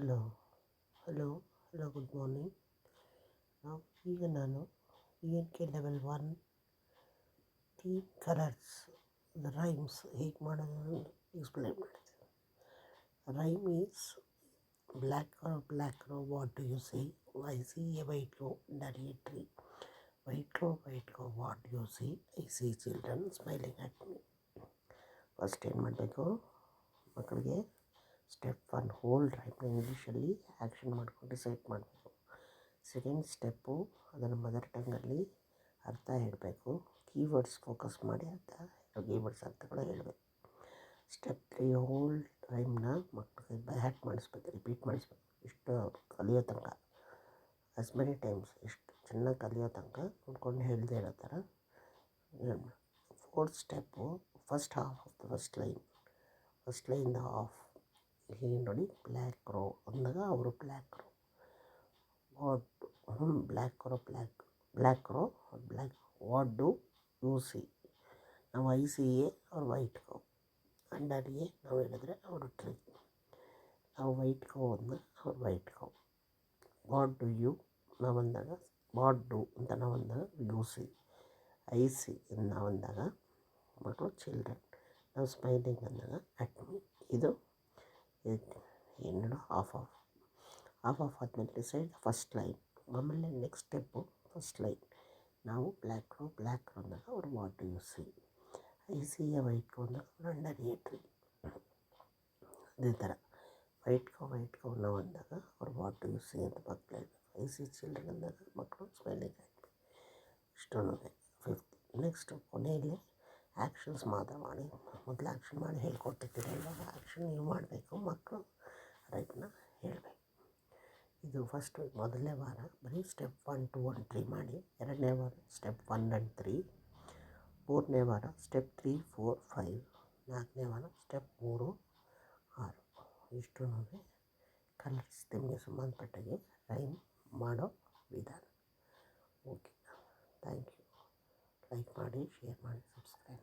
Hello hello hello good morning. ಈಗ ನಾನು ENK level 1 T colours rhymes ಹೇಗೆ ಮಾಡೋದು ಎಕ್ಸ್ಪ್ಲೈನ್ ಮಾಡ್ತೀನಿ. Rhyme is black rho what do you say, I see a white crow under a tree, white crow what you say, I see children smiling at me. First ಏನು ಮಾಡಬೇಕು ಮಕ್ಕಳಿಗೆ, step 1 hole ರೈಮ್ನ ಇಂಗ್ಲೀಷಲ್ಲಿ action ಮಾಡ್ಕೊಂಡು decide ಮಾಡಬೇಕು. Second step ಅದನ್ನು mother ಟಂಗಲ್ಲಿ ಅರ್ಥ ಹೇಳಬೇಕು. Keywords focus ಮಾಡಿ ಕೀವರ್ಡ್ಸ್ ಅರ್ಥಗಳು ಹೇಳಬೇಕು. ಸ್ಟೆಪ್ 3 ಹೋಲ್ ರೈಮ್ನ ಮಕ್ಕಳಿಗೆ ಬೈ ಹ್ಯಾಟ್ ಮಾಡಿಸ್ಬೇಕು, ರಿಪೀಟ್ ಮಾಡಿಸ್ಬೇಕು ಇಷ್ಟು ಕಲಿಯೋ ತನಕ, ಆಸ್ ಮೆನಿ ಟೈಮ್ಸ್ ಎಷ್ಟು ಚೆನ್ನಾಗಿ ಕಲಿಯೋ ತನಕ ನೋಡ್ಕೊಂಡು ಹೇಳದೇ ಇರೋ ಥರ. Fourth step first half of the first line half ಹೀಗೆ ನೋಡಿ, ಬ್ಲ್ಯಾಕ್ ರೋ ಅಂದಾಗ ಅವರು black rho what do you see, ನಾವು ಐ ಸಿ ಎ ಅವ್ರು ವೈಟ್ ಕೋ, ಅಂಡರ್ ಎ ನಾವು ಹೇಳಿದ್ರೆ ಅವರು ಟ್ರೀ, ನಾವು ವೈಟ್ ಕೋ ಅಂದಾಗ ಅವ್ರು white cow. What do you ನಾವಂದಾಗ, ವಾಟ್ ಡು ಅಂತ ನಾವಂದಾಗ ಯು ಸಿ, ಐ ಸಿ ನಾವಂದಾಗ ಮಕ್ಕಳು ಚಿಲ್ಡ್ರನ್, ನಾವು ಸ್ಮೈಲಿಂಗ್ ಅಂದಾಗ ಅಟ್ ಮೀ. ಇದು ಏನು ಹಾಫ್ ಆದಮೇಲೆ ಡಿಸೈಡ್ ಫಸ್ಟ್ ಲೈನ್. ಆಮೇಲೆ ನೆಕ್ಸ್ಟ್ ಸ್ಟೆಪ್ಪು ಫಸ್ಟ್ ಲೈನ್ ನಾವು ಬ್ಲ್ಯಾಕ್ ರೋ ಅಂದಾಗ ಅವ್ರು what do you see, I see a white cow ಅಂದಾಗ ಅಂಡರ್ ಎ ಟ್ರೀ. ಅದೇ ಥರ ವೈಟ್ ಕೋ ನಾವು ಅಂದಾಗ ಅವ್ರು ವಾಟ್ ಡು ಯು ಸಿ ಅಂತ ಮಕ್ಕಳು ಹೇಳಬೇಕು. ಐ ಸಿ ಚಿಲ್ಡ್ರನ್ ಅಂದಾಗ ಮಕ್ಕಳು ಸ್ಮೈಲಿಂಗ್ ಆ್ಯಕ್ಟ್. ಇಷ್ಟೂ ಫಿಫ್ತ್. ನೆಕ್ಸ್ಟು ಕೊನೆಯಲ್ಲಿ ಆ್ಯಕ್ಷನ್ಸ್ ಮಾತ್ರ ಮಾಡಿ, ಮೊದಲು ಆ್ಯಕ್ಷನ್ ಮಾಡಿ ಹೇಳ್ಕೊಟ್ಟಿರ್ತೀರ, ಇವಾಗ ಆ್ಯಕ್ಷನ್ ನೀವು ಮಾಡಬೇಕು, ಮಕ್ಕಳು ರೈಟ್ನ ಹೇಳಬೇಕು. ಇದು ಫಸ್ಟ್ ಮೊದಲನೇ ವಾರ ಬರೀ ಸ್ಟೆಪ್ 1, 2 and 3 ಮಾಡಿ. ಎರಡನೇ ವಾರ ಸ್ಟೆಪ್ 1 and 3, ಮೂರನೇ ವಾರ ಸ್ಟೆಪ್ 3, 4, 5, ನಾಲ್ಕನೇ ವಾರ ಸ್ಟೆಪ್ 3, 6. ಇಷ್ಟು ಕಲರ್ಸ್ ನಿಮಗೆ ಸಂಬಂಧಪಟ್ಟಾಗೆ ರೈಮ್ ಮಾಡೋ ವಿಧಾನ. Okay, thank you. ಲೈಕ್ ಮಾಡಿ, ಶೇರ್ ಮಾಡಿ, ಸಬ್ಸ್ಕ್ರೈಬ್ ಮಾಡಿ.